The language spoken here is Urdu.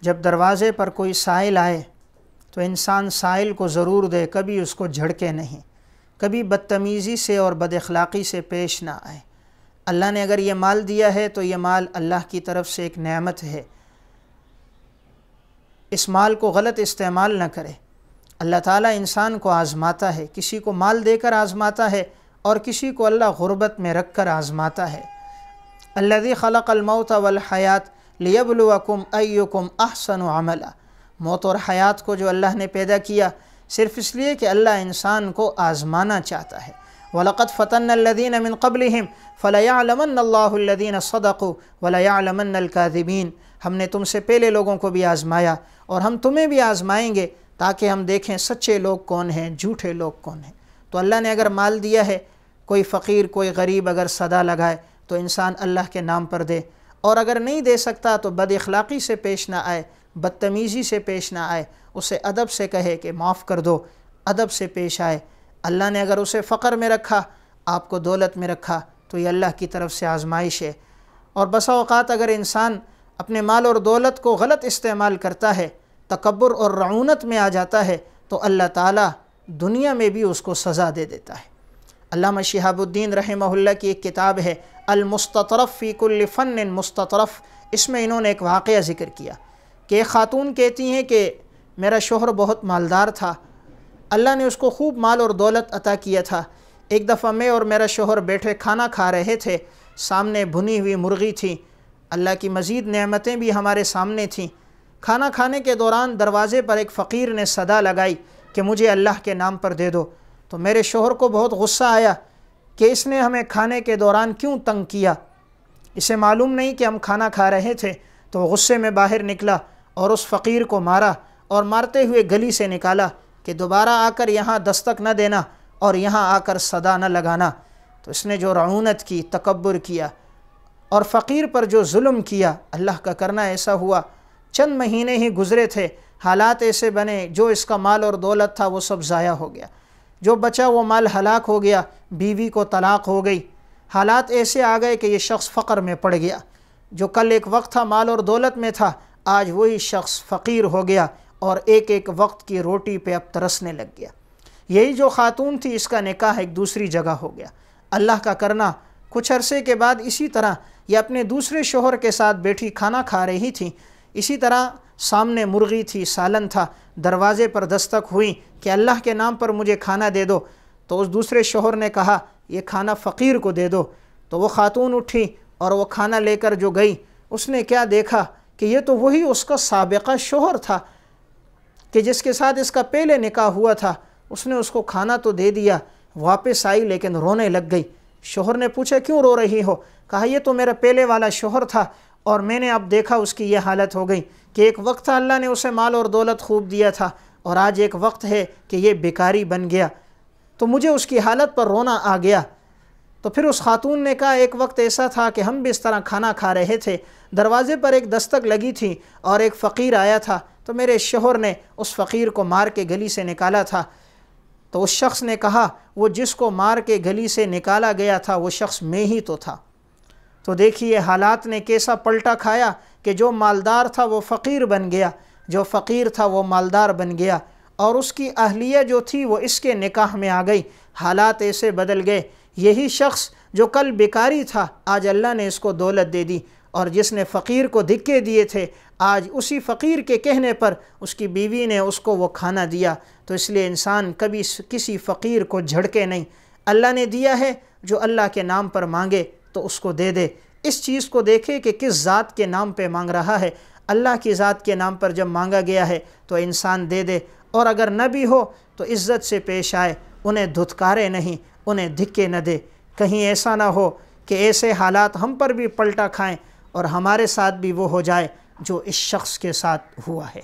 جب دروازے پر کوئی سائل آئے تو انسان سائل کو ضرور دے، کبھی اس کو جھڑکے نہیں، کبھی بدتمیزی سے اور بد اخلاقی سے پیش نہ آئے۔ اللہ نے اگر یہ مال دیا ہے تو یہ مال اللہ کی طرف سے ایک نعمت ہے، اس مال کو غلط استعمال نہ کرے۔ اللہ تعالیٰ انسان کو آزماتا ہے، کسی کو مال دے کر آزماتا ہے اور کسی کو اللہ غربت میں رکھ کر آزماتا ہے۔ الذی خلق الموت والحیات لیبلوکم ایکم احسن عملا، موت اور حیات کو جو اللہ نے پیدا کیا صرف اس لیے کہ اللہ انسان کو آزمانا چاہتا ہے۔ وَلَقَدْ فَتَنَّا الَّذِينَ مِن قَبْلِهِمْ فَلَيَعْلَمَنَّ اللَّهُ الَّذِينَ صَدَقُوا وَلَيَعْلَمَنَّ الْكَاذِبِينَ، ہم نے تم سے پہلے لوگوں کو بھی آزمایا اور ہم تمہیں بھی آزمائیں گے تاکہ ہم دیکھیں سچے لوگ کون ہیں، جھوٹے لوگ کون ہیں۔ تو اللہ نے اگر مال دیا ہے، کوئی فقیر کوئی غریب اگر صدا لگائے تو انسان اللہ کے نام پر دے، اور اگر نہیں دے سکتا تو بد اخلاقی سے پیش نہ آئے، بدتمیزی سے پیش نہ آئے، اسے ادب سے کہے کہ معاف کر دو، ادب سے پیش آئے۔ اللہ نے اگر اسے فقر میں رکھا، آپ کو دولت میں رکھا، تو یہ اللہ کی طرف سے آزمائش ہے۔ اور بسا اوقات اگر انسان اپنے مال اور دولت کو غلط استعمال کرتا ہے، تکبر اور رعونت میں آ جاتا ہے، تو اللہ تعالیٰ دنیا میں بھی اس کو سزا دے دیتا ہے۔ علامہ شہاب الدین رحمہ اللہ کی ایک کتاب ہے المستطرف فی کل فن مستطرف، اس میں انہوں نے ایک واقعہ ذکر کیا کہ ایک خاتون کہتی ہیں کہ میرا شوہر بہت مالدار تھا، اللہ نے اس کو خوب مال اور دولت عطا کیا تھا۔ ایک دفعہ میں اور میرا شوہر بیٹھے کھانا کھا رہے تھے، سامنے بھنی ہوئی مرغی تھی، اللہ کی مزید نعمتیں بھی ہمارے سامنے تھیں۔ کھانا کھانے کے دوران دروازے پر ایک فقیر نے صدا لگائی کہ مجھے اللہ کے نام پر دے دو، تو میرے شوہر کو بہت غصہ آیا کہ اس نے ہمیں کھانے کے دوران کیوں تنگ کیا، اسے معلوم نہیں کہ ہم کھانا کھا رہے تھے۔ تو وہ غصے میں باہر نکلا اور اس فقیر کو مارا، اور مارتے ہوئے گلی سے نکالا کہ دوبارہ آ کر یہاں دستک نہ دینا اور یہاں آ کر صدا نہ لگانا۔ تو اس نے جو رعونت کی، تکبر کیا اور فقیر پر جو ظلم کیا، اللہ کا کرنا ایسا ہوا چند مہینے ہی گزرے تھے، حالات ایسے بنے جو اس کا مال اور دولت تھا وہ سب ضائع ہو گیا، جو بچا وہ مال ہلاک ہو گیا، بیوی کو طلاق ہو گئی، حالات ایسے آ گئے کہ یہ شخص فقر میں پڑ گیا۔ جو کل ایک وقت تھا مال اور دولت میں تھا، آج وہی شخص فقیر ہو گیا اور ایک ایک وقت کی روٹی پہ اب ترسنے لگ گیا۔ یہی جو خاتون تھی اس کا نکاح ایک دوسری جگہ ہو گیا۔ اللہ کا کرنا کچھ عرصے کے بعد اسی طرح یہ اپنے دوسرے شوہر کے ساتھ بیٹھی کھانا کھا رہی تھی، اسی طرح سامنے مرغی تھی، سالن تھا، دروازے پر دستک ہوئی کہ اللہ کے نام پر مجھے کھانا دے دو۔ تو اس دوسرے شوہر نے کہا یہ کھانا فقیر کو دے دو۔ تو وہ خاتون اٹھی اور وہ کھانا لے کر جو گئی، اس نے کیا دیکھا کہ یہ تو وہی اس کا سابقہ شوہر تھا کہ جس کے ساتھ اس کا پہلے نکاح ہوا تھا۔ اس نے اس کو کھانا تو دے دیا، واپس آئی لیکن رونے لگ گئی۔ شوہر نے پوچھا کیوں رو رہی ہو؟ کہا یہ تو میرا پہلے والا شوہر تھا اور میں نے اب دیکھا اس کی یہ حالت ہو گئی کہ ایک وقت تھا اللہ نے اسے مال اور دولت خوب دیا تھا، اور آج ایک وقت ہے کہ یہ بیکاری بن گیا، تو مجھے اس کی حالت پر رونا آ گیا۔ تو پھر اس خاتون نے کہا ایک وقت ایسا تھا کہ ہم بھی اس طرح کھانا کھا رہے تھے، دروازے پر ایک دستک لگی تھی اور ایک فقیر آیا تھا، تو میرے شوہر نے اس فقیر کو مار کے گلی سے نکالا تھا۔ تو اس شخص نے کہا وہ جس کو مار کے گلی سے نکالا گیا تھا وہ شخص میں ہی تو تھا۔ تو دیکھیے حالات نے کیسا پلٹا کھایا کہ جو مالدار تھا وہ فقیر بن گیا، جو فقیر تھا وہ مالدار بن گیا، اور اس کی اہلیہ جو تھی وہ اس کے نکاح میں آ گئی۔ حالات ایسے بدل گئے، یہی شخص جو کل بیکاری تھا آج اللہ نے اس کو دولت دے دی، اور جس نے فقیر کو دھکے دیے تھے آج اسی فقیر کے کہنے پر اس کی بیوی نے اس کو وہ کھانا دیا۔ تو اس لیے انسان کبھی کسی فقیر کو جھڑکے نہیں، اللہ نے دیا ہے جو اللہ کے نام پر مانگے تو اس کو دے دے۔ اس چیز کو دیکھے کہ کس ذات کے نام پہ مانگ رہا ہے، اللہ کی ذات کے نام پر جب مانگا گیا ہے تو انسان دے دے، اور اگر نہ بھی ہو تو عزت سے پیش آئے، انہیں دھتکارے نہیں، انہیں دھکے نہ دے۔ کہیں ایسا نہ ہو کہ ایسے حالات ہم پر بھی پلٹا کھائیں اور ہمارے ساتھ بھی وہ ہو جائے جو اس شخص کے ساتھ ہوا ہے۔